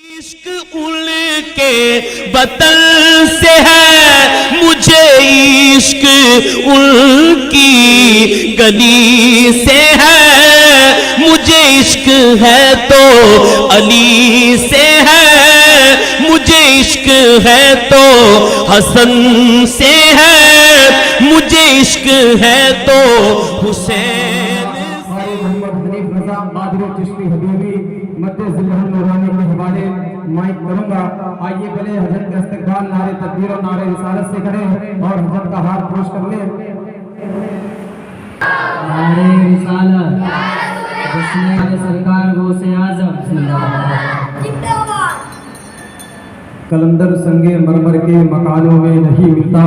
عشق ان کے وطن سے ہے، مجھے عشق ان کی گلی سے ہے، مجھے عشق ہے تو علی سے ہے، مجھے عشق ہے تو حسن سے ہے، مجھے عشق ہے تو حسین محمد حنیف رضا قادری چشتی حبیبی مدِ ذلہ نورانی کے حوالے مائک کروں گا۔ آئیے پہلے حضرت کا استقبال نعرے تکبیر و نعرے رسالت سے کریں اور حضرت کا ہاتھ پوش کر لیں۔ نعرے رسالت جشن سرکار غوث اعظم کلندر سنگے مرمر کے مکانوں میں نہیں ملتا،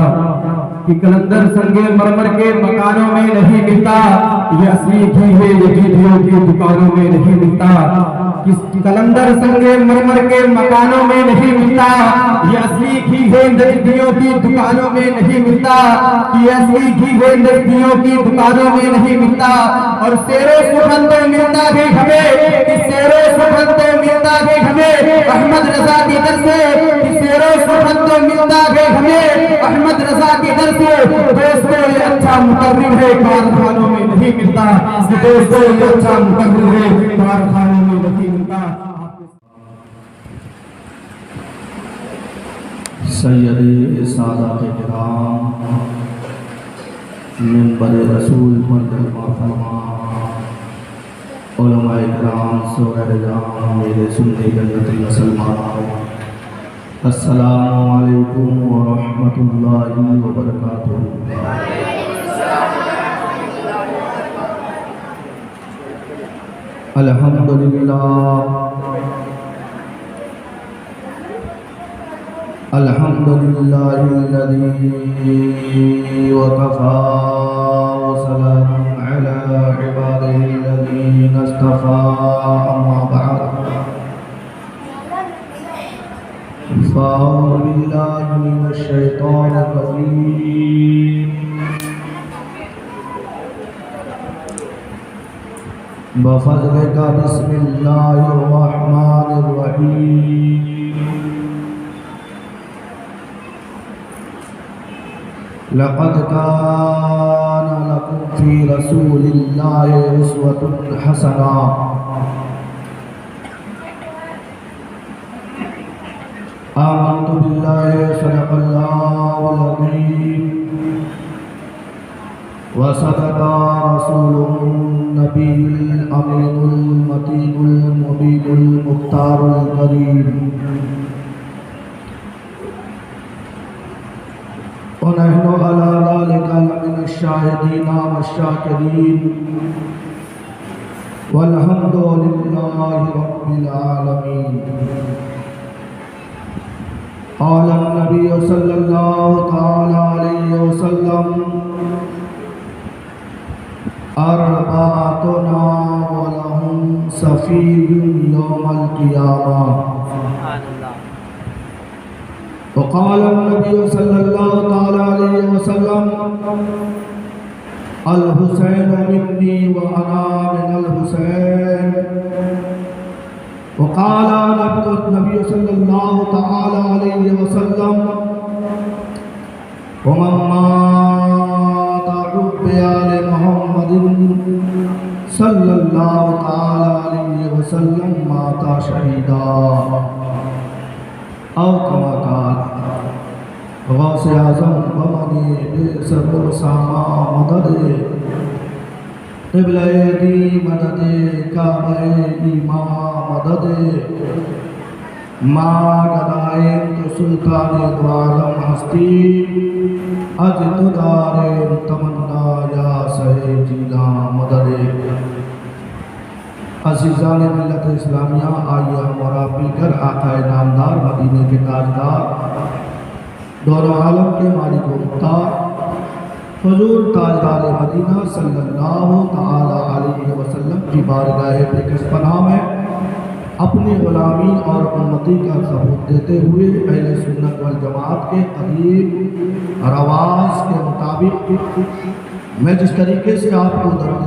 کہ کلندر سنگے مرمر کے مکانوں میں نہیں ملتا، یہ اصلی گھی ہے یزیدیوں کی دکانوں میں نہیں ملتا، کلندر سنگے مرمر کے مکانوں میں نہیں ملتا، یہ اصلی گھی ہے یزیدیوں کی دکانوں میں نہیں ملتا، یہ اصلی گھی ہے یزیدیوں کی دکانوں میں نہیں ملتا، اور سیر و سخن تو ملتا بھی ہمیں، سیر و سخن تو ملتا بھی ہمیں احمد رضا کی در سے، سیر و سخن تو ملتا ہے ہمیں احمد رضا کی در سے۔ دوستو یہ اچھا مقرر ہے کارخانوں میں نہیں ملتا، دوستو یہ اچھا مقرر ہے کارخانوں میں نہیں ملتا۔ سیدی سادات کرام، منبر رسول پر دربار فرما، علماء کرام، سورہ رضام، میرے سنی جنت المسلمان، السلام علیکم ورحمۃ اللہ وبرکاتہ۔ الحمدللہ الحمدللہ الذی وکفا وسلام علی عبادہ الذین اصطفى، اما بعد فاعوذ باللہ من الشیطان الرجیم، بفضلک بسم اللہ الرحمن الرحیم، لقد كان لكم في رسول الله أسوة حسنة آمنت بالله صدق الله العظيم وصدق رسوله النبي الأمين المتين المبين المختار الكريم، ونحن على ذلك لمن الشاهدين والشاكرين، والحمد لله رب العالمين۔ قال النبي صلى الله تعالى عليه وسلم: أربعتنا ولهم سفي يوم القيامة۔ وقال النبي صلى الله تعالى عليه وسلم: الحسين مني وأنا من الحسين۔ وقال النبي صلى الله تعالى عليه وسلم: ومن مات حب آل محمد صلى الله تعالى عليه وسلم مات شهيدا، او کما قال غوث اعظم بمنی صبر ساما مدد قبلہ دی مدد کعبہ ایمان مدد مادائن تو سلطان دو عالم ہستی اجد دارین تمنا یا سہے جینا مدد۔ عزیزان ملت اسلامیہ، آئیے ہم اور آپ مل کر آقا نامدار مدینے کے تاجدار، دونوں عالم کے مالک و مختار حضور تاجدار مدینہ صلی اللہ تعالی علیہ وسلم کی بارگاہ بکس پناہ میں اپنی غلامی اور امتی کا ثبوت دیتے ہوئے اہل سنت والجماعت کے قدیم رواج کے مطابق میں جس طریقے سے آپ کو درود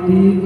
3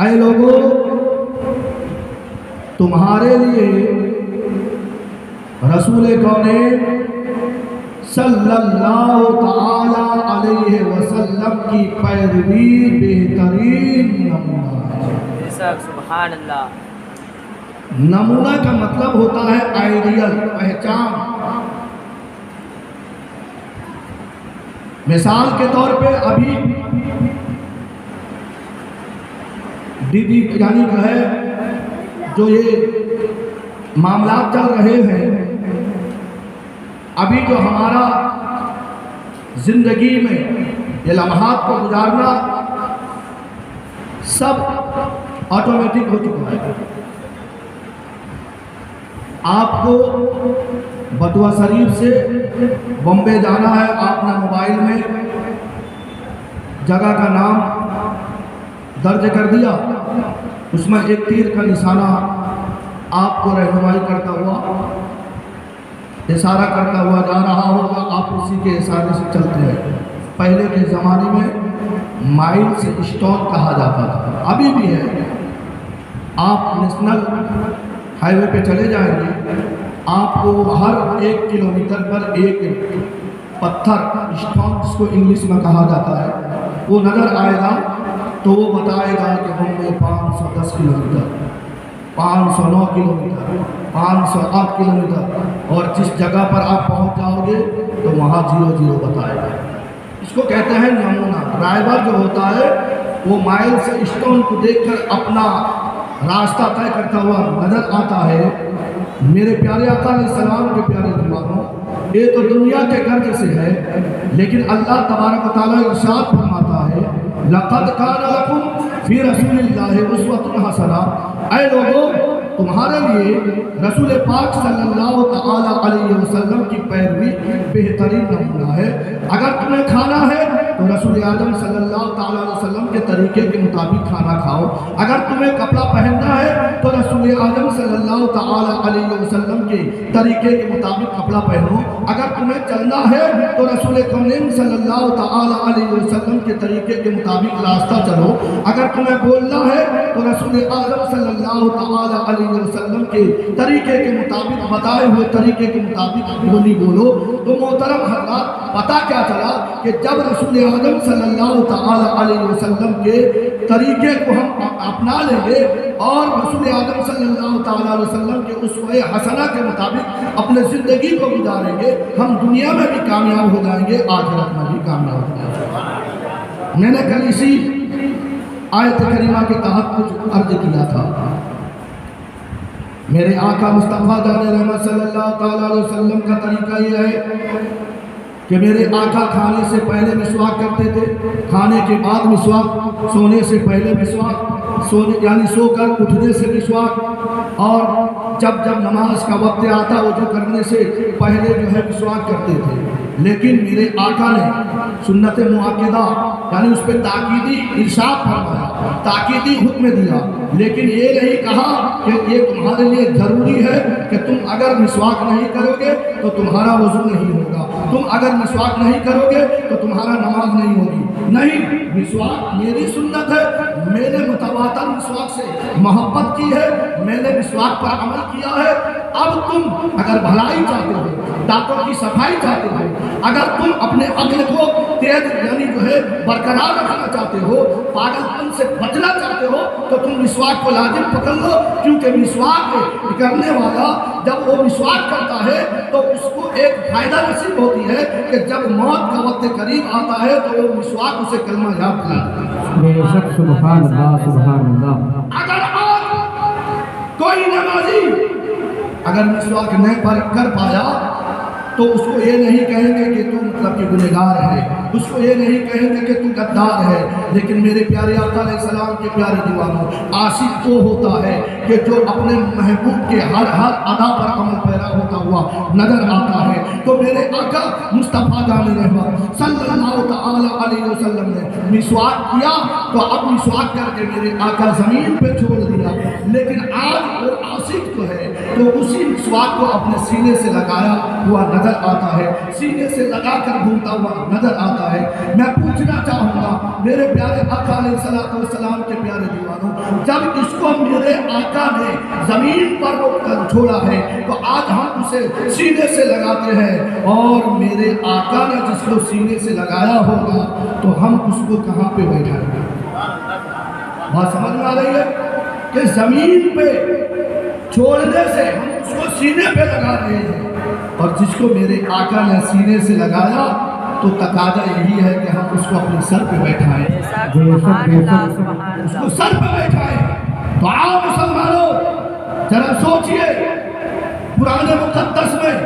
اے لوگو تمہارے لیے رسول کونین صلی اللہ تعالی علیہ وسلم کی پیروی بہترین نمونہ ہے۔ سبحان اللہ۔ نمونہ کا مطلب ہوتا ہے آئیڈیل، پہچان۔ مثال کے طور پہ ابھی یعنی جو ہے جو یہ معاملات چل رہے ہیں، ابھی جو ہمارا زندگی میں یہ لمحات کو گزارنا سب آٹومیٹک ہو چکا ہے۔ آپ کو بٹوا شریف سے بمبے جانا ہے، آپ نے موبائل میں جگہ کا نام درج کر دیا، اس میں ایک تیر کا نشانہ آپ کو رہنمائی کرتا ہوا، اشارہ کرتا ہوا جا رہا ہوگا، آپ اسی کے اشارے سے چلتے ہیں۔ پہلے کے زمانے میں مائل سے اسٹون کہا جاتا تھا، ابھی بھی ہے۔ آپ نیشنل ہائی وے پہ چلے جائیں گے، آپ کو ہر 1 کلومیٹر پر ایک پتھر اسٹون، جس کو انگلش میں کہا جاتا ہے، وہ نظر آئے گا تو وہ بتائے گا کہ ہم نے 510 کلومیٹر، 509 کلومیٹر، 508 کلومیٹر، اور جس جگہ پر آپ پہنچ جاؤ گے تو وہاں 00 بتائے گا۔ اس کو کہتے ہیں نمونہ۔ ڈرائیور جو ہوتا ہے وہ مائل سے اسٹون کو دیکھ کر اپنا راستہ طے کرتا ہوا نظر آتا ہے۔ میرے پیارے آقا علیہ السلام کے پیارے غلاموں، یہ تو دنیا کے غرض سے ہے، لیکن اللہ تبارک و تعالیٰ ارشاد فرماتا ہے لَقَدْ كَانَ لَكُمْ فِي رَسُولِ اللَّهِ أُسْوَةٌ حَسَنَةٌ۔ اے لوگوں تمہارے لیے رسول پاک صلی اللہ تعالی علیہ وسلم کی پیروی بہترین نمونہ ہے۔ اگر تمہیں کھانا ہے تو رسول اعظم صلی اللہ تعالی علیہ وسلم کے طریقے کے مطابق کھانا کھاؤ۔ اگر تمہیں کپڑا پہننا ہے تو رسول اعظم صلی اللہ تعالی علیہ وسلم کے طریقے کے مطابق کپڑا پہنو۔ اگر تمہیں چلنا ہے تو رسول کونین صلی اللہ تعالی علیہ وسلم کے طریقے کے مطابق راستہ چلو۔ اگر تمہیں بولنا ہے تو رسول اعظم صلی اللہ تعالی علیہ وسلم کے طریقے کے مطابق، بتائے ہوئے طریقے کے مطابق بولی بولو۔ تو محترم حضرات، پتہ کیا چلا کہ جب رسول اعظم صلی اللہ تعالی علیہ وسلم کے طریقے کو ہم اپنا لیں گے اور رسول اعظم صلی اللہ تعالی علیہ وسلم کے اسوہ حسنہ کے مطابق اپنے زندگی کو گزاریں گے، ہم دنیا میں بھی کامیاب ہو جائیں گے، آخرت میں بھی کامیاب ہو جائیں گے۔ میں نے کل اسی آیت کریمہ کے تحت کچھ عرض کیا تھا۔ میرے آقا مصطفیٰ جان رحمت صلی اللہ تعالی علیہ وسلم کا طریقہ یہ ہے کہ میرے آقا کھانے سے پہلے مسواک کرتے تھے، کھانے کے بعد مسواک، سونے سے پہلے مسواک، یعنی سو کر اٹھنے سے مسواک، اور جب نماز کا وقت آتا وضو کرنے سے پہلے جو ہے مسواک کرتے تھے۔ لیکن میرے آقا نے سنت مؤکدہ یعنی اس پہ تاکیدی ارشاد فرمایا، تاکیدی حکم دیا، لیکن یہ نہیں کہا کہ یہ تمہارے لیے ضروری ہے کہ تم اگر مسواک نہیں کرو گے تو تمہارا وضو نہیں ہوگا، تم اگر مسواک نہیں کرو گے تو تمہارا نماز نہیں ہوگی۔ نہیں، مسواک میری سنت ہے، میں نے متواتر مسواک سے محبت کی ہے، میں نے مسواک پر عمل کیا ہے۔ اب تم اگر بھلائی چاہتے ہو، دانتوں کی صفائی چاہتے ہو، اگر تم اپنے عقل کو تیز یعنی جو ہے برقرار رکھنا چاہتے ہو، پاگل پن سے بچنا چاہتے ہو، تو تم مسواک کو لازم پکڑ لو، کیونکہ مسواک کرنے والا جب وہ مسواک کرتا ہے تو اس کو ایک فائدہ نصیب ہوتی ہے کہ جب موت کا وقت قریب آتا ہے تو وہ مسواک اسے کلمہ یاد دلاتا ہے۔ بے شک، سبحان اللہ، سبحان اللہ۔ اگر آج کوئی نمازی اگر مسواک نہیں کر پایا تو اس کو یہ نہیں کہیں گے کہ تو مطلب کہ گنہگار ہے، اس کو یہ نہیں کہیں گے کہ تو غدار ہے، لیکن میرے پیارے آقا علیہ السلام کے پیارے دیوانوں، عاشق وہ ہوتا ہے کہ جو اپنے محبوب کے ہر ادا پر عمل پیرا ہوتا ہوا نظر آتا ہے۔ تو میرے آقا مصطفیٰ جان رحمت صلی اللہ تعالی علیہ وسلم نے مسواک کیا تو اب مسواک کر کے میرے آقا زمین پہ چھوڑ دیا، لیکن آج وہ عاشق جو ہے تو اسی مسواک کو اپنے سینے سے لگایا ہوا نظر آتا ہے، سینے سے لگا کر گھومتا ہوا نظر آتا ہے۔ میں پوچھنا چاہوں گا میرے پیارے آقا علیہ السلام کے پیارے دیوانوں، جب اس کو میرے آقا نے زمین پر روک کر چھوڑا ہے تو آج ہم اسے سینے سے لگاتے ہیں، اور میرے آقا نے جس کو سینے سے لگایا ہوگا تو ہم اس کو کہاں پہ بیٹھائیں گے؟ بات سمجھ میں آ رہی ہے کہ زمین پہ چھوڑنے سے ہم اس کو سینے پہ لگا رہے ہیں، اور جس کو میرے آقا نے سینے سے لگایا تو تقاضا یہی ہے کہ ہم اس کو اپنے سر پہ بیٹھائیں، اس کو سر پہ بیٹھائیں۔ تو آؤ مسلمانوں، ذرا سوچئے، قرآن مقدس میں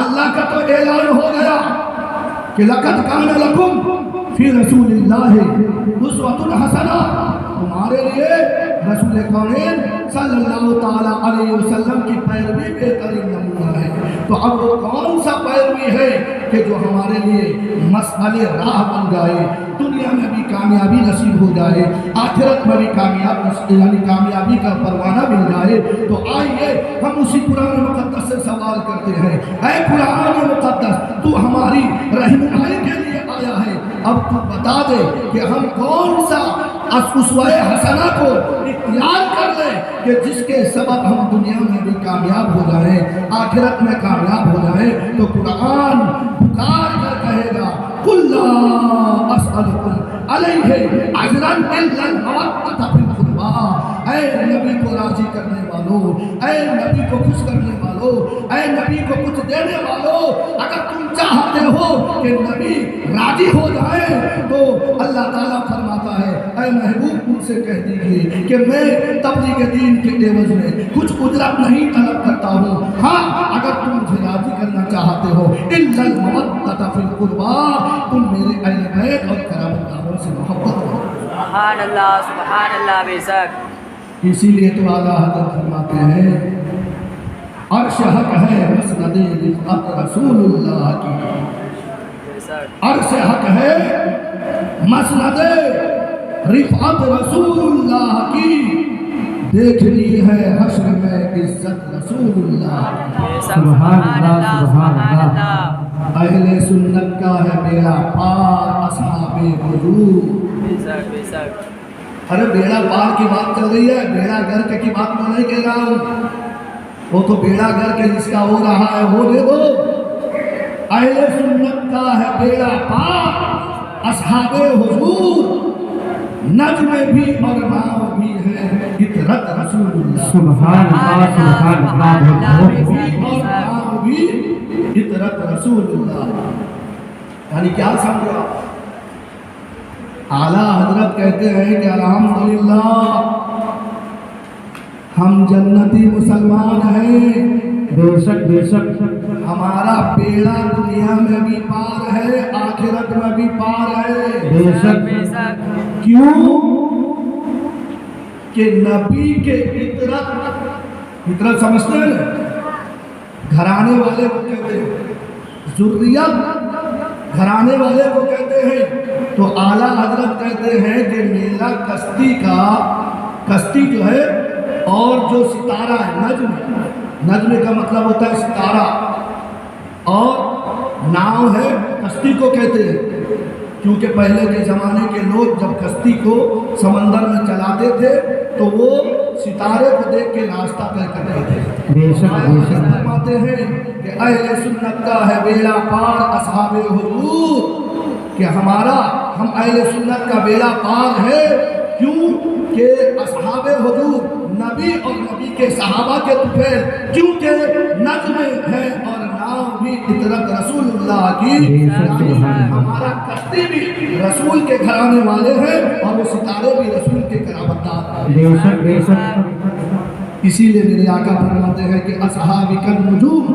اللہ کا تو اعلان ہو گیا کہ لَقَدْ كَانَ لَكُمْ فِي رَسُولِ اللَّهِ أُسْوَةٌ حَسَنَةٌ، تمہارے لیے رسول کونین صلی اللہ تعالیٰ علیہ وسلم کی پیروی بہترین نمونہ ہے۔ تو اب وہ کون سا پیروی ہے کہ جو ہمارے لیے مسئلہ راہ بن جائے، دنیا میں بھی کامیابی نصیب ہو جائے، آخرت میں بھی کامیابی کا پروانہ مل جائے۔ تو آئیے ہم اسی قرآن مقدس سے سوال کرتے ہیں، اے قرآن مقدس تو ہماری رہنمائی کے لیے آیا ہے، اب تو بتا دے کہ ہم کون سا اسوہ حسنہ کو اختیار کر لیں کہ جس کے سبب ہم دنیا میں بھی کامیاب ہو جائیں، آخرت میں کامیاب ہو جائیں۔ تو قرآن پکار کر کہے گا قُلْ لَا أَسْأَلُكُمْ عَلَيْهِ أَجْرًا إِلَّا الْمَوَدَّةَ فِي الْقُرْبَىٰ۔ اے نبی کو راضی کرنے والوں، اے نبی کو خوش کرنے والوں، اے نبی کو کچھ دینے والوں، اگر تم چاہتے ہو کہ نبی راضی ہو جائے تو اللہ تعالیٰ فرماتا ہے اے محبوب ان سے کہہ دیجئے کہ میں تبلیغ دین کے عوض میں کچھ اجرت نہیں طلب کرتا ہوں، ہاں اگر تم مجھے راضی کرنا چاہتے ہو إِلَّا الْمَوَدَّةَ فِي الْقُرْبَىٰ، تم میرے اہل بیت اور قرابت داروں سے محبت کرو۔ سبحان اللہ بے شک۔ اسی لیے تو اعلیٰ حضرت فرماتے ہیں عرش حق ہے مسند رفعت رسول اللہ کی، عرش حق ہے مسند رفعت رسول اللہ کی، دیکھنی ہے حشر میں عزت رسول اللہ کی۔ سبحان اللہ سبحان اللہ۔ اہل سنت کا ہے بیڑا پار اصحاب حضور۔ ارے بیڑا پار کی بات چل رہی ہے، بیڑا گرک کی بات میں نہیں کہہ رہا ہوں، وہ تو بیڑا گرک جس کا ہو رہا ہے وہ دے دو۔ اہل سنت کا ہے بیڑا پار اصحاب حضور، نجم بھی اور ناؤ بھی ہے عطرت رسول اللہ۔ سبحان اللہ سبحان اللہ۔ اور ناؤ بھی عطرت رسول اللہ۔ یعنی کیا سمجھا؟ اعلیٰ حضرت کہتے ہیں کہ الحمدللہ ہم جنتی مسلمان ہیں، بے شک بے شک۔ ہمارا بیڑا دنیا میں بھی پار ہے، آخرت میں بھی پار ہے۔ بے شک۔ کیوں کہ نبی کے عطرت سمجھتے ہیں نا، گھرانے والے کو کہتے ہیں، ذریت گھرانے والے کو کہتے ہیں۔ تو اعلیٰ حضرت کہتے ہیں کہ میرا کشتی جو ہے اور جو ستارہ ہے، نجم کا مطلب ہوتا ہے ستارہ، اور ناؤ ہے کشتی کو کہتے ہیں، کیونکہ پہلے کے زمانے کے لوگ جب کشتی کو سمندر میں چلاتے تھے تو وہ ستارے کو دیکھ کے راستہ طے کرتے تھے۔ بے شک بے شک۔ فرماتے ہیں کہ اہل سنت کا ہے بیڑا پار اصحاب حضور، کہ ہم اہل سنت کا بیڑا پار ہے، کیوں کہ اصحاب حضور نبی اور نبی کے صحابہ کے طفیل، کیونکہ نجم ہے اور نام بھی عطرت رسول اللہ کی، ہمارا کشتی بھی رسول کے گھرانے والے ہیں اور وہ ستارے بھی رسول کے قرابت دار ہیں۔ بے شک بے شک۔ اسی لیے میرے آقا فرماتے ہیں کہ اصحابک النجوم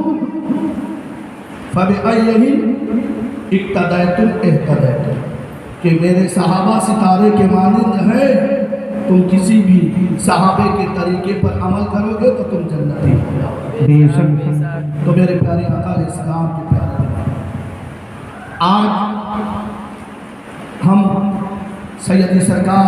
فبأیہم اقتدیتم اہتدیتم، کہ میرے صحابہ ستارے کے مانند ہیں، تم کسی بھی صحابے کے طریقے پر عمل کرو گے تو تم جنتی ہو جاؤ۔ بے شک۔ تو میرے پیارے آقا علیہ السلام کے پیارے، آج ہم سیدی سرکار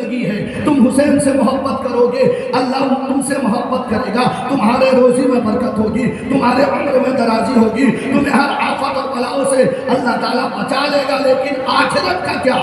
زندگی ہے. تم حسین سے محبت کرو گے اللہ تم سے محبت کرے گا. تمہارے روزی میں برکت ہوگی, تمہارے عمر میں درازی ہوگی, تمہیں ہر آفت اور بلاؤں سے اللہ تعالیٰ بچا لے گا. لیکن آخرت کا کیا؟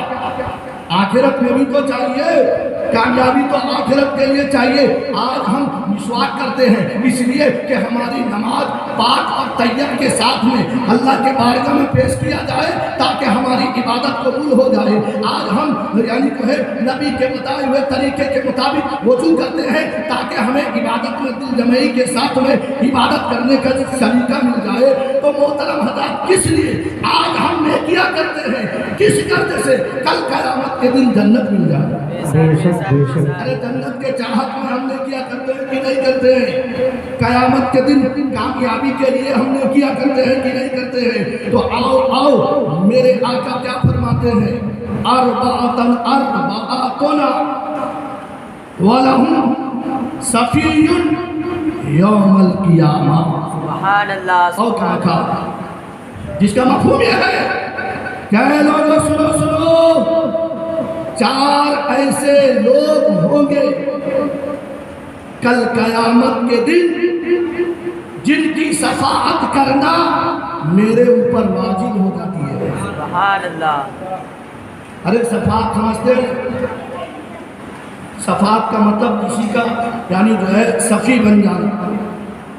آخرت میں بھی تو چاہیے, کامیابی تو آخرت کے لیے چاہیے. آج ہم مسواک کرتے ہیں اس لیے کہ ہماری نماز پاک اور طیب کے ساتھ میں اللہ کے بارگاہ میں پیش کیا جائے تاکہ ہماری عبادت قبول ہو جائے. آج ہم یعنی جو ہے نبی کے بتائے ہوئے طریقے کے مطابق وضو کرتے ہیں تاکہ ہمیں عبادت میں دل جمعی کے ساتھ میں عبادت کرنے کا سلیقہ مل جائے. تو محترم حضرات کس لیے آج ہم نیکیاں کرتے ہیں؟ کس کرتے سے کل قیامت کے دن جنت مل جائے. ارے جنت کے چاہت میں ہم نے کیا کرتے ہیں کہ نہیں کرتے ہیں؟ قیامت کے دن کامیابی کے لیے ہم نے کیا کرتے ہیں کہ نہیں کرتے ہیں؟ تو آؤ میرے آقا کیا فرماتے ہیں؟ اربعۃ ولہم صفی یوم القیامہ. سبحان اللہ اور کہا جس کا مفہوم یہ ہے کہ لوگوں سنو, 4 ایسے لوگ ہوں گے کل قیامت کے دن جن کی شفاعت کرنا میرے اوپر واجب ہو جاتی ہے. سبحان اللہ. ارے شفاعت سمجھتے ہیں؟ شفاعت کا مطلب کسی کا یعنی جو ہے سفی بن جانا.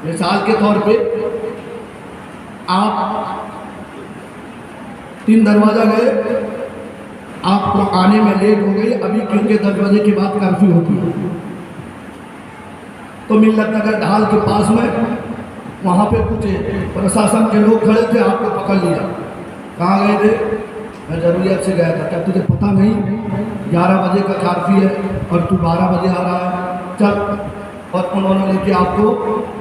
مثال کے طور پہ آپ 3 دروازہ گئے, آپ کو آنے میں لیٹ ہو گئی, ابھی کیونکہ 10 بجے کے بعد کرفیو ہوتی ہے, تو ملت نگر ڈھال کے پاس میں وہاں پہ کچھ پرشاسن کے لوگ کھڑے تھے, آپ کو پکڑ لیا. کہاں گئے تھے؟ میں ضروریات سے گیا تھا. کیا تجھے پتہ نہیں 11 بجے کا کارفی ہے اور تو 12 بجے آ رہا ہے؟ چل. اور انہوں نے لے کے آپ کو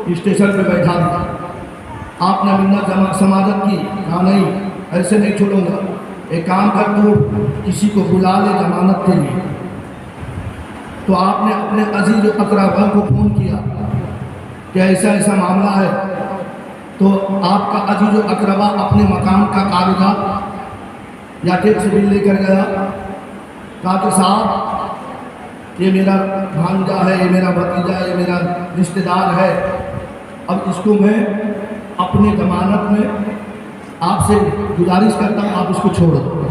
اسٹیشن پہ بیٹھا دیا. آپ نے منت سماجت کی, کہا نہیں ایسے نہیں چھوڑوں گا, ایک کام کر تو کسی کو بلا لے ضمانت کے لیے. تو آپ نے اپنے عزیز و اقربا کو فون کیا کہ ایسا ایسا معاملہ ہے. تو آپ کا عزیز و اقربا اپنے مکان کا کاغذات یا ٹیکس بل لے کر گیا. کہا کہ صاحب یہ میرا بھانجا ہے, یہ میرا بھتیجا ہے, یہ میرا رشتہ دار ہے, اب اس کو میں اپنے ضمانت میں آپ سے گزارش کرتا ہوں آپ اس کو چھوڑ دو.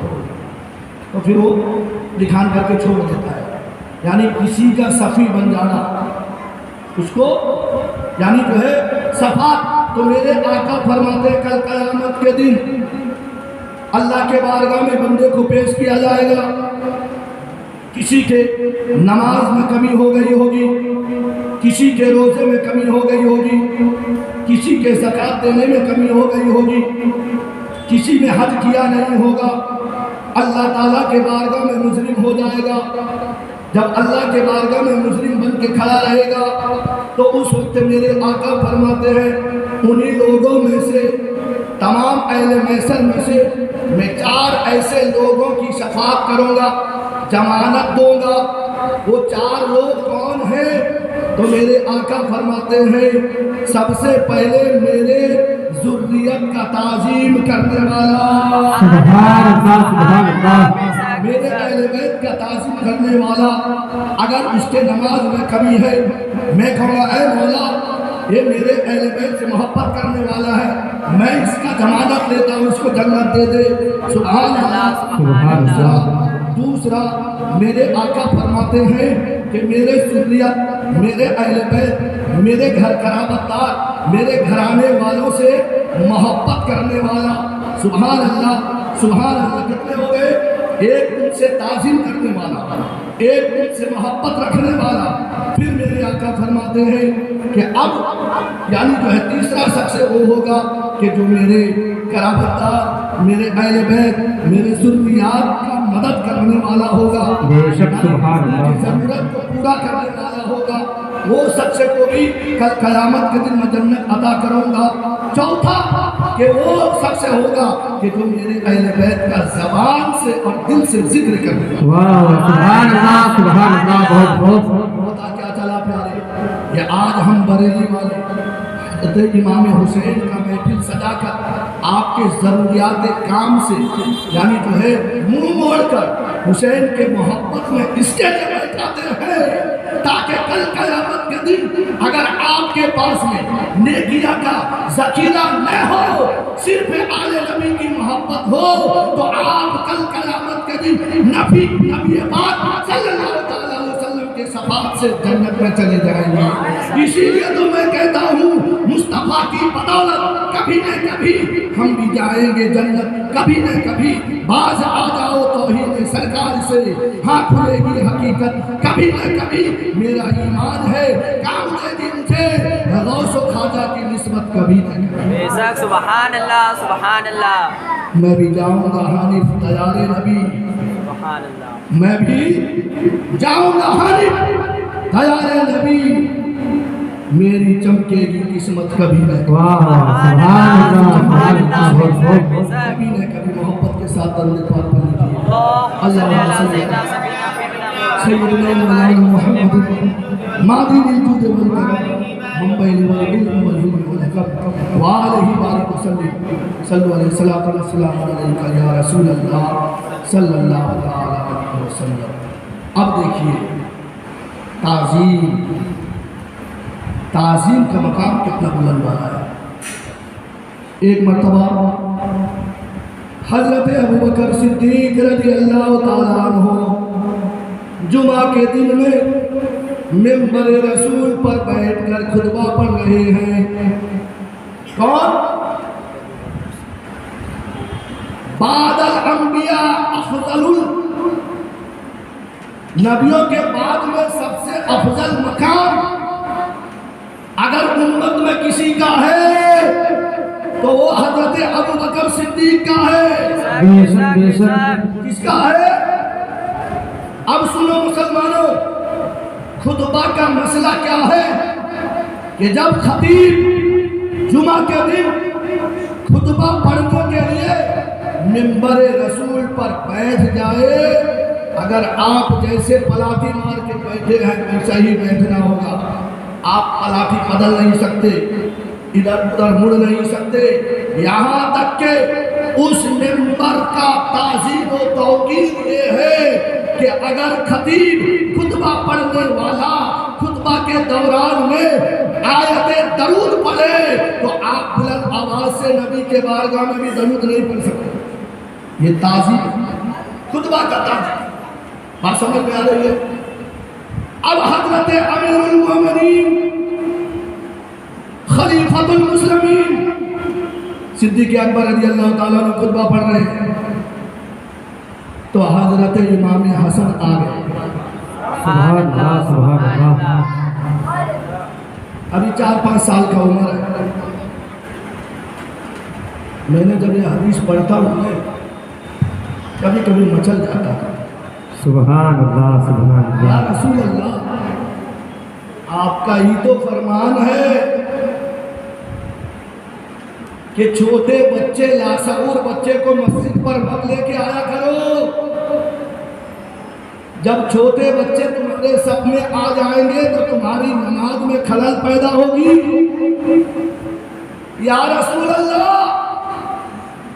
تو پھر وہ لکھان کر کے چھوڑ دیتا ہے. یعنی کسی کا صفی بن جانا اس کو یعنی جو ہے صفات. تو میرے آقا فرماتے ہیں کل قیامت کے دن اللہ کے بارگاہ میں بندے کو پیش کیا جائے گا. کسی کے نماز میں کمی ہو گئی ہوگی, کسی کے روزے میں کمی ہو گئی ہوگی, کسی کے زکوٰۃ دینے میں کمی ہو گئی ہوگی, کسی نے حج کیا نہیں ہوگا. اللہ تعالیٰ کے بارگاہ میں مجرم ہو جائے گا. جب اللہ کے بارگاہ میں مجرم بن کے کھڑا رہے گا تو اس وقت میرے آقا فرماتے ہیں انہی لوگوں میں سے تمام اہل محشر میں سے میں 4 ایسے لوگوں کی شفاعت کروں گا, ضمانت دوں گا. وہ 4 لوگ کون ہیں؟ تو میرے آقا فرماتے ہیں سب سے پہلے میرے ذریت کا تعظیم کرنے والا, سبحان اللہ سبحان اللہ, میرے اہل بیت کا تعظیم کرنے والا. اگر اس کے نماز میں کمی ہے میں کہوں گا اے مولا یہ میرے اہل بیت سے محبت کرنے والا ہے, میں اس کا ضمانت لیتا ہوں اس کو جنت دے دے. سبحان اللہ سبحان اللہ. دوسرا میرے آقا فرماتے ہیں کہ میرے ذریت, میرے اہل بیت, میرے گھر قرابت دار, میرے گھرانے والوں سے محبت کرنے والا. سبحان اللہ سبحان اللہ. کتنے ہو گئے؟ ایک ان سے تعظیم کرنے والا, ایک ان سے محبت رکھنے والا. پھر میرے آقا فرماتے ہیں کہ اب یعنی جو ہے تیسرا شخص وہ ہوگا کہ جو میرے قرابت دار, میرے اہل بیت, میرے ذریات کا مدد کرنے والا ہوگا, سبحان اللہ. ضرورت کو پورا کرنے والا ہوگا. وہ شخص کو بھی کل قیامت کے دن میں جنت عطا کروں گا. چوتھا کہ وہ شخص ہوگا کہ جو میرے اہل بیت کا زبان سے اور دل سے ذکر کرے گا. واہ سبحان اللہ سبحان اللہ. بہت بہت پتا کیا چلا پیارے, یہ آج ہم بریلی والے حضرت امام حسین کا محفل سجا کر آپ کے ضروریات کام سے یعنی جو ہے منہ موڑ کر حسین کے محبت میں اسٹیج دکھاتے ہیں تاکہ کل قیامت کے دن اگر آپ کے پاس میں نیکیاں کا ذخیرہ نہ ہو، صرف آل نبی کی محبت ہو، تو آپ کل قیامت کے دن نبی پاک صلی اللہ علیہ وسلم کے صفات سے جنت میں چلے جائیں گے۔ اسی لیے تو میں کہتا ہوں مصطفیٰ کی بدولت کبھی نہ کبھی ہم بھی جائیں گے جنت، کبھی نہ کبھی باز آ جاؤ توحید سرکار سے، ہاں کھلے گی حقیقت، کبھی نہ کبھی میرا ایمان ہے کام دے گی مجھے غوث و خواجہ کی نسبت کبھی نہ کبھی۔ بے شک سبحان اللہ سبحان اللہ میں بھی جاؤں گا حنیف تیار نبی، سبحان اللہ میں بھی جاؤں گا حنیف تیار نبی، میری چمکے گی قسمت کبھی نہ کبھی، واہ سبحان اللہ سبحان اللہ بہت بہت کبھی نہ کبھی محبت کے ساتھ درود پاک پڑھ لیجیے۔ اللہم صلی علی سیدنا مولانا محمد ماضی للجود والکرم منبع والعلم والحلم والحکم وآلہ بارک وسلم صلو علیہ الصلاۃ والسلام علیکہ یا رسول اللہ صلی اللہ علیہ وسلم۔ اب دیکھیے تعظیم کا مقام کتنا بلند والا ہے۔ ایک مرتبہ حضرت ابوبکر صدیق رضی اللہ تعالیٰ عنہ جمعہ کے دن میں منبر رسول پر بیٹھ کر خطبہ پڑھ رہے ہیں۔ کون؟ بعد الانبیاء افضل، نبیوں کے بعد میں سب سے افضل مقام اگر امت میں کسی کا ہے تو وہ حضرت ابوبکر صدیق کا ہے۔ بے شک بے شک کس کا ہے؟ اب سنو مسلمانوں، خطبہ کا مسئلہ کیا ہے کہ جب خطیب جمعہ کے دن خطبہ پڑھنے کے لیے منبر رسول پر بیٹھ جائے، اگر آپ جیسے پلاٹی مار کے بیٹھے ہیں ویسا ہی بیٹھنا ہوگا۔ آپ پلاٹی بدل نہیں سکتے، ادھر ادھر مڑ نہیں سکتے، یہاں تک کہ اس منبر کا تعظیم و توقیر یہ ہے کہ اگر خطیب خطبہ پڑھنے والا خطبہ کے دوران میں آیت درود پڑھے تو آپ بلند آواز سے نبی کے بارگاہ میں بھی درود نہیں پڑھ سکتے۔ یہ تعظیم خطبہ کا تعظیم، بات سمجھ میں آ رہی ہے؟ اب حضرت امیر المومنین خلیفۃ المسلمین صدیق اکبر رضی اللہ تعالیٰ عنہ خطبہ پڑھ رہے ہیں تو حضرت امام حسن آ گئے۔ سبحان اللہ سبحان اللہ ابھی 4-5 سال کا عمر ہے۔ میں نے جب یہ حدیث پڑھتا ہوں کبھی کبھی مچل جاتا ہے۔ سبحان اللہ سبحان یا اللہ رسول اللہ، آپ کا ہی تو فرمان ہے کہ چھوٹے بچے لاشعور بچے کو مسجد پر مت لے کے آیا کرو، جب چھوٹے بچے تمہارے سب میں آ جائیں گے تو تمہاری نماز میں خلل پیدا ہوگی۔ یا رسول اللہ،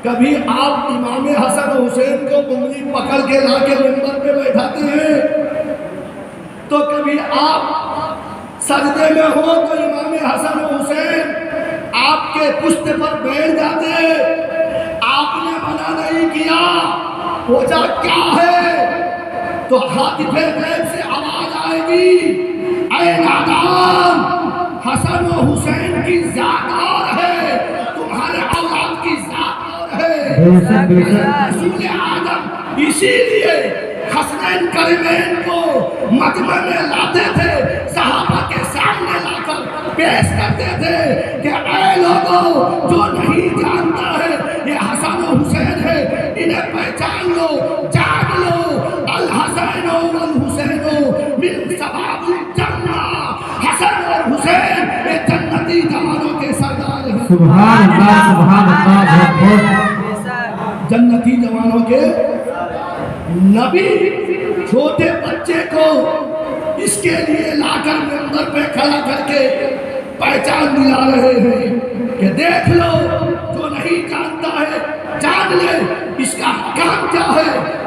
کبھی آپ امام حسن حسین کو انگلی پکڑ کے لا کے منبر پہ بیٹھاتے ہیں تو کبھی آپ سجدے میں ہو تو امام حسن حسین آپ کے پشت پر بیٹھ جاتے ہیں، آپ نے منع نہیں کیا، پوچھا کیا ہے تو حاطف غیب سے آواز آئے گی، اے نادان، حسن و حسین کی ذات اور ہے، تمہارے اولاد کی ذات اور ہے۔ بے شک بے شک رسول اعظم اسی لیے حسنین کریمین کو مجمع میں لاتے تھے، صحابہ کے سامنے لا کر پیش کرتے تھے کہ اے لوگوں، جو نہیں جانتا ہے یہ حسن و حسین ہے، انہیں پہچان لو، جان لو، الحسین والحسین من سباب الجنہ، حسن اور حسین یہ جنتی جوانوں کے سردار ہیں۔ سبحان اللہ بہت بہت جنتی جوانوں کے نبی چھوٹے بچے کو اس کے لیے لا کر منبر پہ کھڑا کر کے پہچان دلا رہے ہیں کہ دیکھ لو، جو نہیں جانتا ہے جان لے، اس کا کام کیا ہے،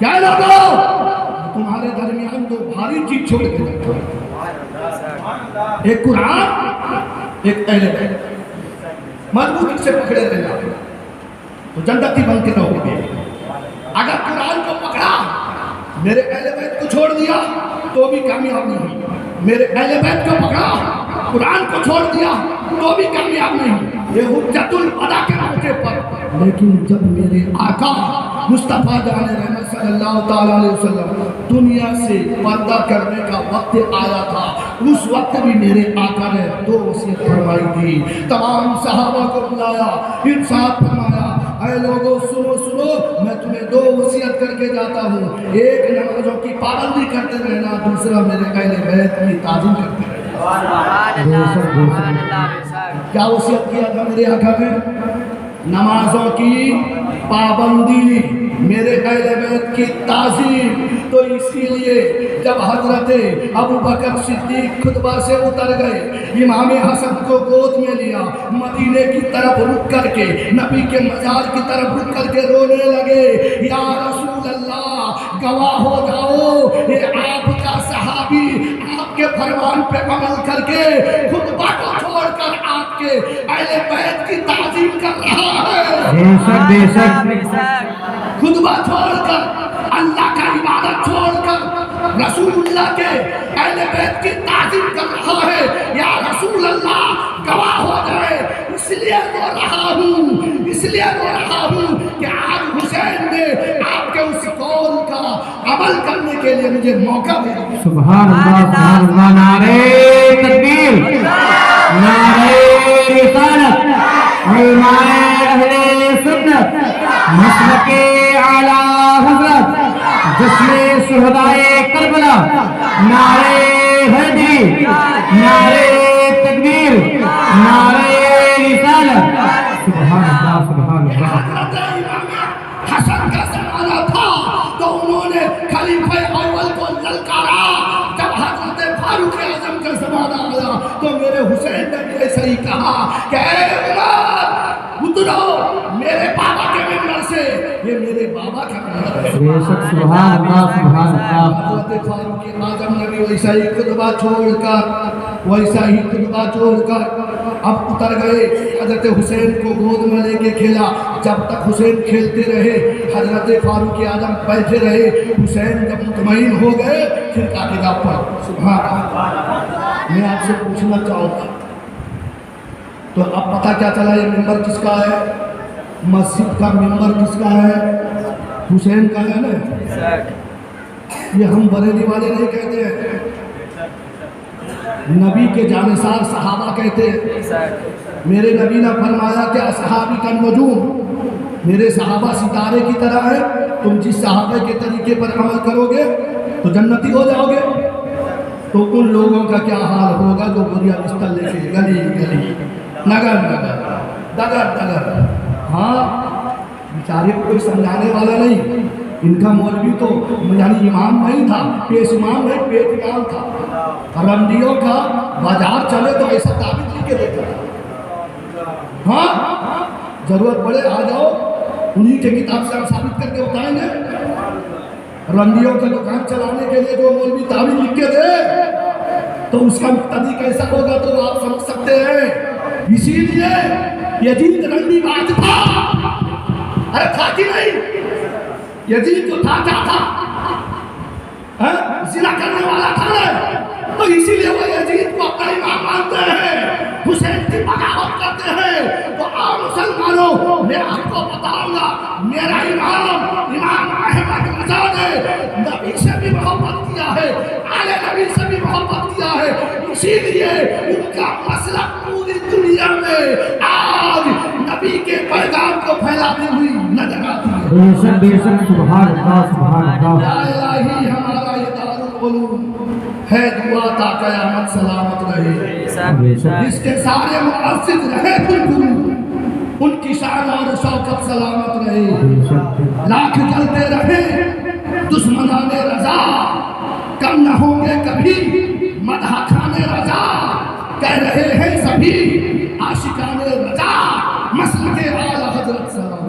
کیا لوگوں تمہارے درمیان دو بھاری چیز چھوڑ کے جاتا ہوں، ایک قرآن ایک اہل بیت، مضبوطی سے پکڑے رہنا تو جنتی بن کے رہو گے۔ اگر قرآن کو پکڑا میرے اہل بیت کو چھوڑ دیا تو بھی کامیاب نہیں، میرے اہل بیت کو پکڑا قرآن کو چھوڑ دیا تو بھی کامیاب نہیں، یہ حجت الوداع کے موقع پر۔ لیکن جب میرے آقا مصطفیٰ جان رحمت صلی اللہ تعالیٰ علیہ وسلم دنیا سے پردہ کرنے کا وقت آیا تھا، اس وقت بھی میرے آقا نے دو وصیت فرمائی تھی، تمام صحابہ کو بلایا، ارشاد فرمایا اے لوگوں سنو سنو، میں تمہیں دو وصیت کر کے جاتا ہوں، ایک نمازوں کی پابندی کرتے رہنا، دوسرا میرے اہل بیت کی تعظیم کرتے رہنا۔ سبحان اللہ سبحان اللہ بے شک۔ کیا وصیت کیا تھا میرے آقا نے؟ نمازوں کی پابندی، میرے اہل بیت کی تعظیم۔ تو اسی لیے جب حضرت ابوبکر صدیق خطبہ سے اتر گئے، امام حسن کو گود میں لیا، مدینے کی طرف رک کر کے نبی کے مزار کی طرف رک کر کے رونے لگے، یا رسول اللہ گواہ ہو جاؤ یہ آپ کا صحابی آپ کے فرمان پہ عمل کر کے خطبہ کو چھوڑ کر آپ کے اہل بیت کی تعظیم کر رہا ہے، بے شک بے شک بے شک۔ خطبہ چھوڑ کر اللہ کا عبادت چھوڑ کر رسول اللہ کے اہل بیت کی تعظیم کر رہا ہے، یا رسول اللہ گواہ ہو جائے، اس لیے رو رہا ہوں، اس لیے رو رہا ہوں کہ آج حسین نے آپ کے اس قول کا عمل کرنے کے لیے مجھے موقع دیا۔ سبحان اللہ، نعرے تکبیر، نعرے رسالت، علماء اہل سنت، مسلک اعلیٰ حضرت، جشن شہدائے کربلا، نعرے حیدری، نعرے تکبیر، نعرے رسالت، سبحان اللہ سبحان اللہ۔ حضرت امام حسن کا زمانہ تھا تو انہوں نے خلیفہ اول کو للکارا، جب حضرت فاروق اعظم کا زمانہ آیا تو میرے حسین نے بھی ایسا ہی کہا کہ اے عمر اترو میرے بابا کے ممبر سے، یہ میرے بابا کا ممبر ہے۔ بے شک سبحان اللہ سبحان اللہ۔ حضرت فاروق اعظم نے بھی ویسا ہی خطبہ چھوڑ کر اب اتر گئے، حضرت حسین کو گود میں لے کے کھیلا، جب تک حسین کھیلتے رہے حضرت فاروق اعظم بیٹھے رہے، حسین جب مطمئن ہو گئے پھر قاعدہ پر سبحان اللہ۔ میں آپ سے پوچھنا چاہوں گا تو اب پتہ کیا چلا یہ ممبر کس کا ہے؟ مسجد کا ممبر کس کا ہے؟ حسین کا ہے نا۔ یہ ہم بریلی والے نہیں کہتے ہیں، نبی کے جانثار صحابہ کہتے ہیں۔ میرے نبی نے فرمایا کہ اصحابی کا نجوم، میرے صحابہ ستارے کی طرح ہے، تم جس صحابہ کے طریقے پر عمل کرو گے تو جنتی ہو جاؤ گے۔ تو ان لوگوں کا کیا حال ہوگا جو بڑیا بستر لے کے گلی گلی نگر نگر دگر دگر، ہاں بیچارے کو کوئی سمجھانے والا نہیں، ان کا مولوی تو یعنی امام نہیں تھا، پیش امام نہیں پیش امام تھا، رمڈیوں کا بازار چلے تو ایسا تعبیر لکھ کے دیتا تھا، ہاں ضرورت پڑے آ جاؤ انہی کے کتاب سے ہم ثابت کر کے بتائیں گے۔ رمڈیوں کا دکان چلانے کے لیے جو مولوی تعبیر لکھ کے دے تو اس کا مقتدی کیسا ہوگا تو آپ سمجھ سکتے ہیں۔ اسی لیے یزید رنڈی باز تھا، ارے تھا کہ نہیں؟ یزید جو تھا کیا تھا؟ زنا کرنے والا تھا نا، تو اسی لیے وہ یزید کو اپنا امام مانتے ہیں، حسین کی بغاوت کرتے ہیں۔ تو عام مسلمانوں میں آپ کو بتاؤں گا میرا امام احمد رضا نے نبی سے بھی محبت کیا ہے، آل نبی سے بھی محبت کیا ہے، اسی لیے ان کا مسئلہ پوری دنیا میں آج نبی کے پیغام کو پھیلاتی ہوئی نظر آتی ہے۔ بے شک سبحان اللہ سبحان اللہ۔ یا الہی ہمارا یہ دارالعلوم ہے، دعا تا قیامت سلامت رہے، اس کے سارے مؤسس رہے گلگلو، ان کی شان اور شوکت سلامت رہے، لاکھ جلتے رہے دشمنان رضا، کم نہ ہوں گے کبھی مدح کھانے رضا، کہہ رہے ہیں سبھی عاشقان رضا، مسلک اعلیٰ حضرت سلام۔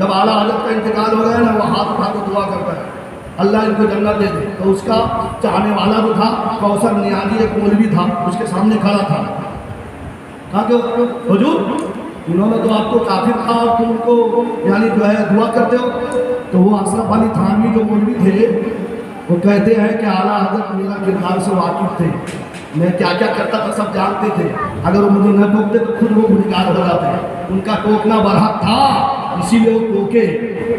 جب اعلیٰ حضرت کا انتقال ہو گیا نا وہ ہاتھ اٹھا کے دعا کرتا ہے اللہ ان کو جنت دے دے، تو اس کا چاہنے والا جو تھا کوثر نیازی ایک مولوی تھا اس کے سامنے کھڑا تھا، کہا کہ حضور انہوں نے تو آپ کو کافر کہا اور تم کو یعنی جو ہے دعا کرتے ہو، تو وہ اشرف علی تھانوی جو مولوی تھے وہ کہتے ہیں کہ اعلیٰ حضرت میرا کردار سے واقف تھے، میں کیا کیا کرتا تھا سب جانتے تھے، اگر وہ مجھے نہ ٹوکتے تو خود وہ گنہگار ہو جاتے، ان کا ٹوکنا برحق تھا اسی لیے وہ ٹوکے،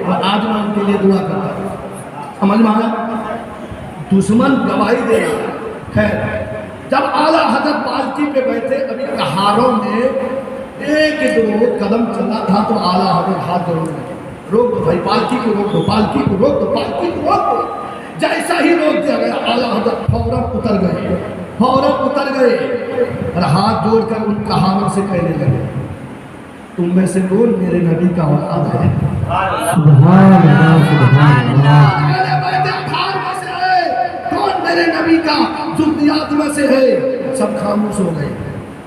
اور آج میں ان کے لیے دعا کرتا تھا۔ سمجھ میں آیا؟ دشمن گواہی دے رہا۔ خیر جب اعلیٰ حضرت پالکی پہ بیٹھے ابھی کہاروں میں ایک دو قدم چلا تھا تو اعلیٰ حضرت ہاتھ جوڑنے لگے، روک دو بھائی، پالکی کو روک دو، پالکی کو روک دو، پالکی کو روک دو۔ جیسا ہی روک دیا گیا اعلیٰ حضرت فوراً اتر گئے، فوراً اتر گئے اور ہاتھ جوڑ کر ان کہاروں سے کہنے لگے تم میں سے کون میرے نبی کا اولاد ہے؟ سبحان اللہ سبحان اللہ۔ کون میرے نبی کا ذریات میں سے ہے؟ سب خاموش ہو گئے۔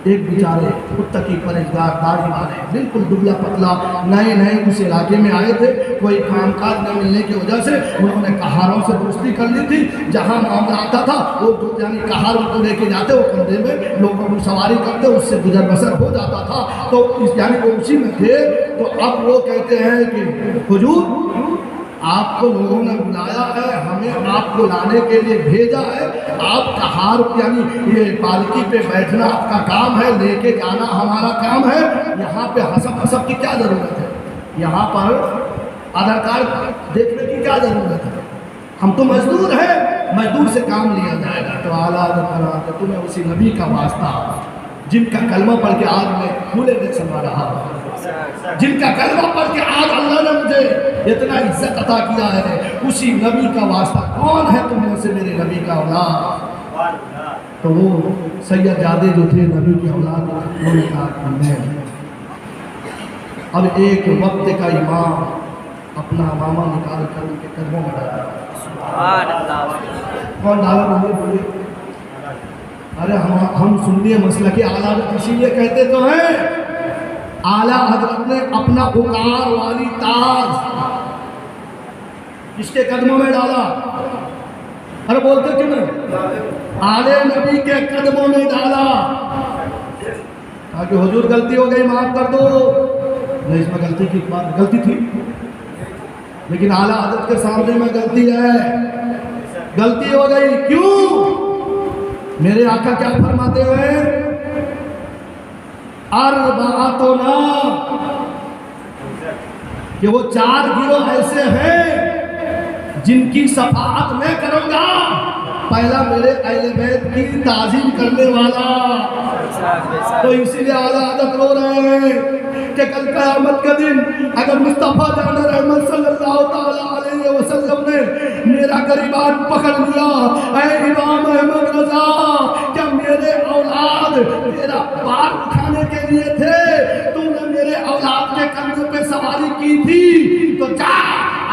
ایک بیچارے متقی پرہیزگار داڑھی والے بالکل دبلا پتلا نئے اس علاقے میں آئے تھے، کوئی کام کاج نہ ملنے کی وجہ سے انہوں نے کہاروں سے دوستی کر لی تھی، جہاں معاملہ آتا تھا وہ یعنی کہار ان کو لے کے جاتے، وہ کندھے میں لوگوں کو سواری کرتے، اس سے گزر بسر ہو جاتا تھا، تو یعنی وہ اسی میں تھے۔ تو اب وہ کہتے ہیں کہ حضور آپ کو لوگوں نے بلایا ہے، ہمیں آپ کو لانے کے لیے بھیجا ہے، آپ کہار یعنی یہ پالکی پہ بیٹھنا آپ کا کام ہے، لے کے جانا ہمارا کام ہے، یہاں پہ حسب کی کیا ضرورت ہے؟ یہاں پر آدھار کارڈ دیکھنے کی کیا ضرورت ہے؟ ہم تو مزدور ہیں، مزدور سے کام لیا جائے گا۔ تو اعلیٰ حضرت تمہیں اسی نبی کا واسطہ جن کا کلمہ پڑھ کے آج میں کھلے دل سما رہا ہوں، جن کا کلمہ پڑھ کے آج اللہ نے مجھے اتنا عزت عطا کیا ہے، اسی نبی کا واسطہ کون ہے تم میں سے میرے نبی کا اولاد؟ تو وہ سید جادے جو تھے نبی کی اولاد، انہوں نے کہا کہ میں۔ اب ایک وقت کا امام اپنا امامہ نکال کر ان کے قدموں میں ڈالا۔ سبحان اللہ۔ کون ڈالا؟ بولے ارے ہم سنیے مسئلہ کی اعلیٰ حضرت اسی لیے کہتے تو ہیں، اعلیٰ حضرت نے اپنا وقار والی تاج اس کے قدموں میں ڈالا۔ ارے بولتے کیوں نہیں؟ آلے نبی کے قدموں میں ڈالا، کہا کہ حضور غلطی ہو گئی معاف کر دو۔ نہیں، اس میں غلطی کی بات غلطی تھی، لیکن اعلیٰ حضرت کے سامنے میں غلطی ہے، غلطی ہو گئی۔ کیوں؟ میرے آقا کیا فرماتے ہوئے؟ اربعتنا، کہ وہ 4 گروہ ایسے ہیں جن کی شفاعت میں کروں گا۔ پہلا میرے اہل بیت کی تعظیم کرنے والا، تو اسی لیے اعلیٰ حضرت رو رہے ہیں کہ کل قیامت کا دن اگر مصطفیٰ جان رحمت صلی اللہ تعالیٰ علیہ وسلم نے میرا گریبان پکڑ لیا، اے امام احمد رضا کیا میرے اولاد تیرا بار اٹھانے کے لیے تھے؟ تو نے میرے اولاد کے کندھے پہ سواری کی تھی، تو جا،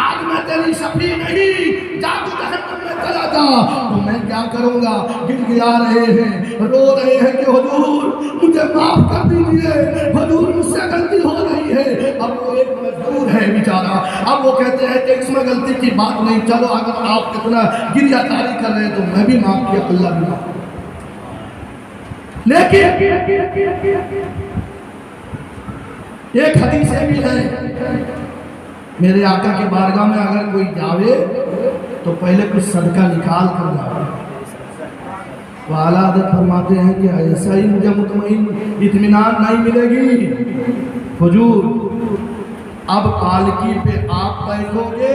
آج میں تیری شفیع نہیں، جا تو جہنم میں چلا جا۔ تو میں کیا کروں گا؟ گڑگڑا رہے ہیں، رو رہے ہیں کہ حضور مجھے معاف کر دیجئے، حضور مجھ سے غلطی ہو رہی ہے۔ اب وہ ایک مجبور ہے بیچارہ، اب وہ کہتے ہیں کہ اس میں غلطی کی بات نہیں، چلو اگر آپ اتنا گریہ تاری کر رہے ہیں تو میں بھی معاف کیا، اللہ بھی معاف۔ لیکن ایک حدیث بھی ہے، میرے آقا کی بارگاہ میں اگر کوئی جاوے تو پہلے کچھ صدقہ نکال کر جاوے۔ تو اعلیٰ حضرت فرماتے ہیں کہ ایسا ہی مجھے مطمئن اطمینان نہیں ملے گی۔ حضور اب پالکی پہ آپ بیٹھو گے،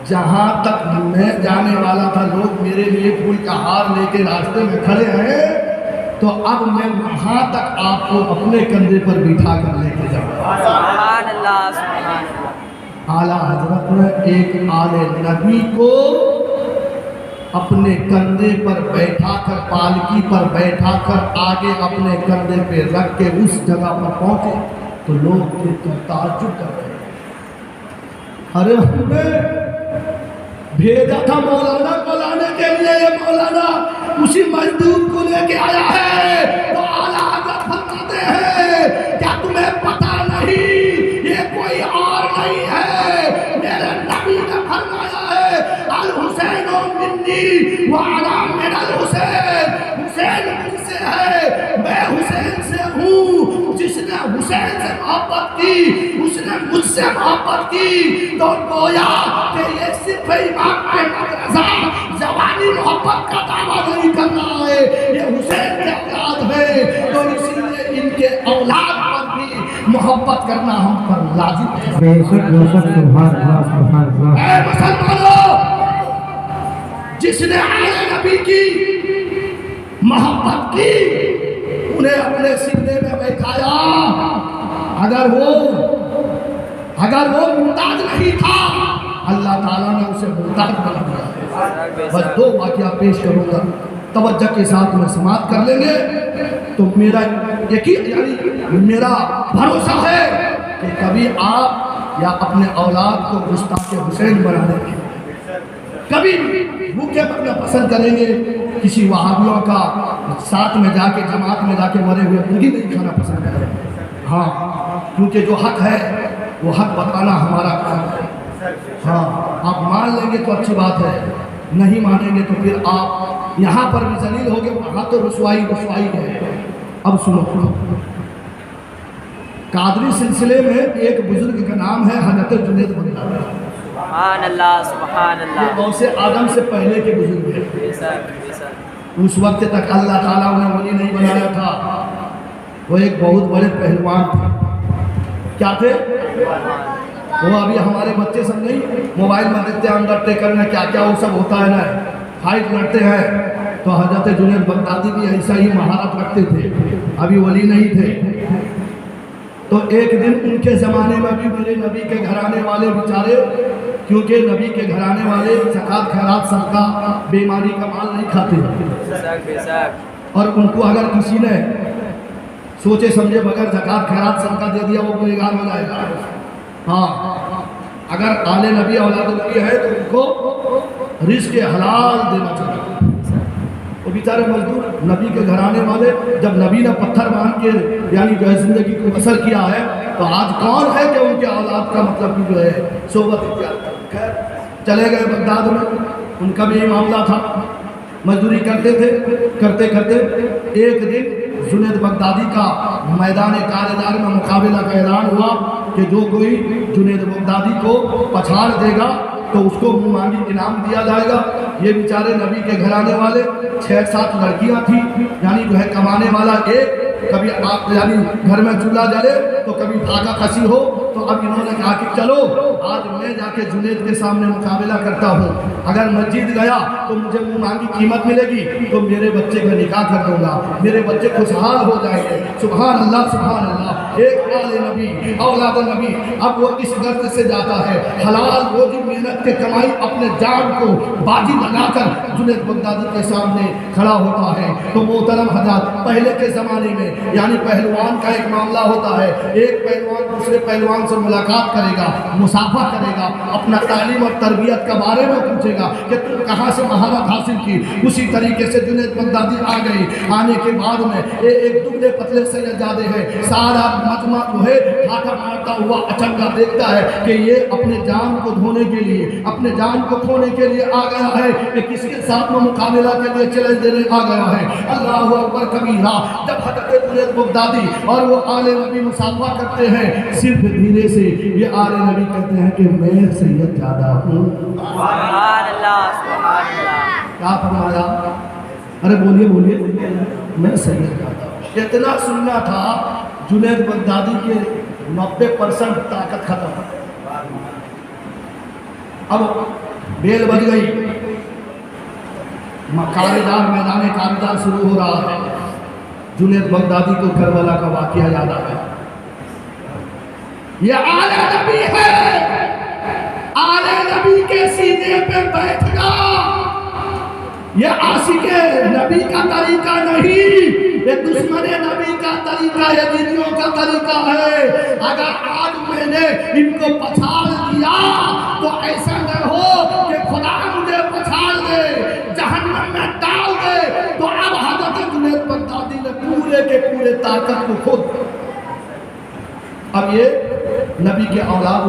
جہاں تک میں جانے والا تھا لوگ میرے لیے پھول کا ہار لے کے راستے میں کھڑے ہیں، تو اب میں وہاں تک آپ کو اپنے کندھے پر بٹھا کر لے کے جاؤں۔ سبحان اللہ، سبحان اللہ۔ اعلیٰ حضرت نے ایک آلے نبی کو اپنے کندھے پر بیٹھا کر، پالکی پر بیٹھا کر آگے اپنے کندھے پہ رکھ کے اس جگہ پر پہنچے تو لوگ دیکھ کر تعجب کر رہے، ارے ہم نے بھیجا تھا مولانا کو لانے کے لیے، یہ مولانا اسی مزدور کو لے کے آیا ہے۔ تو اعلیٰ حضرت فرماتے ہیں کیا تمہیں پتہ نہیں یہ کوئی اور نہیں وعلا من الحسین، حسین مجھ سے ہے، میں حسین سے ہوں۔ جس نے حسین سے محبت کی اس نے مجھ سے محبت کی۔ تو گویا کہ یہ صرف امام احمد رضا زبانی محبت کا دعویٰ نہیں کر رہا ہے، یہ حسین کے اولاد ہے، تو اسی لیے ان کے اولاد پر بھی محبت کرنا ہم پر لازم ہے۔ بے شک سبحان اللہ سبحان اللہ۔ اے مسلمانوں، جس نے آل نبی کی محبت کی انہیں اپنے سینے میں بیٹھایا۔ اگر وہ محتاج نہیں تھا اللہ تعالیٰ نے اسے محتاج بنا دیا۔ بس دو واقعہ پیش کروں گا، توجہ کے ساتھ میں سماعت کر لیں گے تو میرا یقین یعنی میرا بھروسہ ہے کہ کبھی آپ یا اپنے اولاد کو گستاخ حسین بنا دیں گے، کبھی بھوکے مرنا پسند کریں گے، کسی وہابیوں کا ساتھ میں جا کے جماعت میں جا کے مرے ہوئے مرغی نہیں کھانا پسند کریں گے۔ ہاں، کیونکہ جو حق ہے وہ حق بتانا ہمارا کام ہے۔ ہاں، آپ مان لیں گے تو اچھی بات ہے، نہیں مانیں گے تو پھر آپ یہاں پر بھی ذلیل ہوگے، وہاں تو رسوائی ہے۔ اب سنو، قادری سلسلے میں ایک بزرگ کا نام ہے حضرت جنید بغدادی۔ سبحان اللہ سبحان یہ اللہ۔ غوث آدم سے پہلے کے بزرگ ہیں۔ بے شک بے شک۔ اس وقت تک اللہ تعالیٰ انہیں ولی نہیں بنایا تھا، وہ ایک بہت بڑے پہلوان تھے۔ کیا تھے وہ؟ ابھی ہمارے بچے سب نہیں موبائل میں دیکھتے ہیں انڈر ٹیکر میں کیا کیا وہ سب ہوتا ہے نا، فائٹ لڑتے ہیں، تو حضرت جنید بغدادی بھی ایسا ہی مہارت رکھتے تھے، ابھی ولی نہیں تھے۔ تو ایک دن ان کے زمانے میں بھی میرے نبی کے گھرانے والے بیچارے، کیونکہ نبی کے گھرانے والے زکوٰۃ خیرات صدقہ بیماری کا مال نہیں کھاتے، بے شک بے شک۔ اور ان کو اگر کسی نے سوچے سمجھے بغیر زکوٰۃ خیرات صدقہ دے دیا وہ گنہگار ہو جائے گا۔ ہاں، اگر آل نبی اولاد نبی ہے تو ان کو رزق حلال دینا چاہیے۔ وہ بیچارے مزدور نبی کے گھرانے والے، جب نبی نے پتھر باندھ کے یعنی جو ہے زندگی کو بسر کیا ہے، تو آج کون ہے کہ ان کے اولاد کا مطلب کہ جو ہے صحبت اختیار کرے؟ خیر، چلے گئے بغداد میں، ان کا بھی یہ معاملہ تھا، مزدوری کرتے تھے، کرتے کرتے ایک دن جنید بغدادی کا میدان کارزار میں مقابلہ کا اعلان ہوا کہ جو کوئی جنید بغدادی کو پچھاڑ دے گا تو اس کو منہ مانگی انعام دیا جائے گا۔ یہ بیچارے نبی کے گھرانے والے 6-7 لڑکیاں تھیں، یعنی جو ہے کمانے والا ایک، کبھی آپ یعنی گھر میں چولہا جلے تو کبھی دھاگا کسی ہو، تو اب انہوں نے کہا کہ چلو آج میں جا کے جنید کے سامنے مقابلہ کرتا ہوں، اگر میں جیت گیا تو مجھے منہ مانگی قیمت ملے گی، تو میرے بچے کا نکاح کر دوں گا، میرے بچے خوشحال ہو جائیں گے۔ سبحان اللہ سبحان اللہ۔ ایک آل نبی اولاد نبی، اب وہ اس غرض سے جاتا ہے حلال روزی محنت کے کمائی اپنے جان کو باجی لگا کر جنید بغدادی کے سامنے کھڑا ہوتا ہے۔ تو محترم حضرات، پہلے کے زمانے میں یعنی پہلوان کا ایک معاملہ ہوتا ہے، ایک پہلوان دوسرے پہلوان سے ملاقات کرے گا، مصافحہ کرے گا، اپنا تعلیم اور تربیت کے بارے میں پوچھے گا کہ تم کہاں سے مہارت حاصل کی۔ اسی طریقے سے جنید بغدادی آ گئی، آنے کے بعد میں ایک دبلے پتلے سیدزادے ہیں، سارا مجمع جو ہے ہاتھا مارتا ہوا اچنگا دیکھتا ہے کہ یہ اپنے جان کو دھونے کے لیے، اپنے جان کو کھونے کے لیے آ گیا ہے، کہ کس کے ساتھ میں مقابلہ کے لیے چیلنج دینے آ گیا ہے۔ اللہ اکبر کبیرہ۔ جب حضرت جنید بغدادی اور وہ آل نبی مصافحہ کرتے ہیں، صرف دھیرے سے یہ آل نبی کہتے ہیں کہ میں سید زیادہ ہوں۔ سبحان اللہ سبحان اللہ۔ کیا فرمایا؟ ارے بولیے، میں سید زیادہ ہوں۔ اتنا سننا تھا، جنید بغدادی کے 90% طاقت ختم۔ اب بیل بج گئی، کارزار میدان کارزار شروع ہو رہا ہے۔ جنید بغدادی کو کربلا کا واقعہ یاد آ گیا۔ یہ آل نبی ہے، آل نبی کے سینے پہ بیٹھ گا۔ یہ عاشق نبی کا طریقہ نہیں، یہ دشمن نبی کا طریقہ، یہ یزیدیوں کا طریقہ ہے۔ اگر آج میں نے ان کو پچھاڑ دیا تو ایسا نہ ہو کہ خدا مجھے پچھاڑ دے، جہنم میں ڈال دے۔ تو اب حضرت جنید بغدادی نے پورے کے پورے طاقت کو خود، اب یہ نبی کے اولاد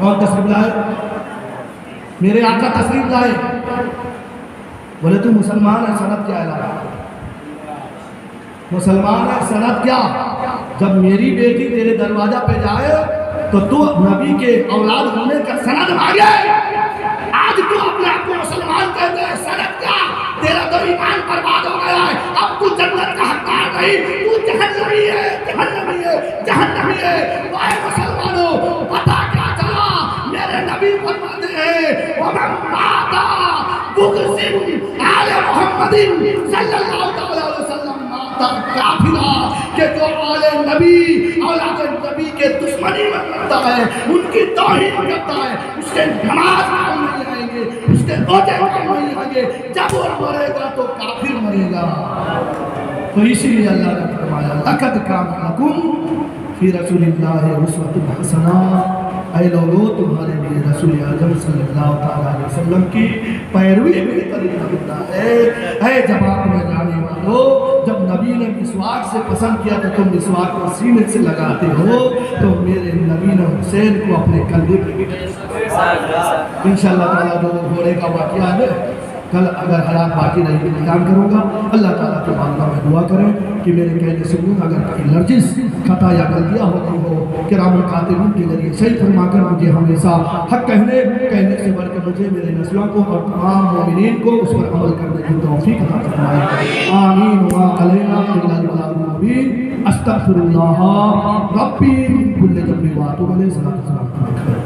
کون تشریف لائے؟ میرے آقا تشریف لائے. بولے تو مسلمان ہے، سند کیا ہے؟ مسلمان ہے، سند کیا؟ جب میری بیٹی تیرے دروازہ پہ جائے تو نبی کے اولاد ہونے کا سند مانگے. آج تو اپنے آپ کو مسلمان کہتے ہیں، سند کیا؟ تیرا تو ایمان برباد ہو گیا ہے. اب تو جنت کا حقدار نہیں، تو جہنمی ہے، جہنمی ہے، جہنمی ہے. اے مسلمانوں، پتہ کیا چلا؟ میرے نبی فرماتے ہیں وَمَن مَاتَ بُغْضٍ آلِ محمد صلی اللہ علیہ وسلم مَاتَ کافرا، کہ جو آل نبی اولاد نبی کے دشمنی میں کرتا ہے، ان کی توہین کرتا ہے، اس کے نماز کام نہیں آئیں گے، اس کے روزے کام نہیں آئیں گے. جب وہ مرے گا تو کافر مرے گا. تو اسی لیے اللہ نے فرمایا لقد کان لکم فی رسول اللہ اسوۃ حسنہ. اے لوگو، تمہارے لیے رسول اعظم صلی اللہ علیہ وسلم کی پیروی بہترین ہوتا ہے. اے جماعت میں جانے والو، جب نبی نے مسواک سے پسند کیا تو تم مسواک کو سینے سے لگاتے ہو، تو میرے نبی نے حسین کو اپنے کندھے پہ انشاءاللہ تعالیٰ جو گھوڑے کا واقعہ ہے کل اگر حالات باقی رہی تو بیان کروں گا. اللہ تعالیٰ کے بارگاہ میں دعا کریں کہ میرے کہنے سے اگر کہیں لرزش، خطا یا غلطیاں ہوتی ہو، کرام الکاتبین کے ذریعے صحیح فرما کر مجھے ہمیشہ حق کہنے سے بڑھ کر مجھے، میرے نسلوں کو اور تمام مومنین کو اس پر عمل کرنے کی توفیق عطا فرمائے. آمین. وما علینا الا البلاغ المبین. استغفر اللہ ربی من کل ذنب واتوب الیہ.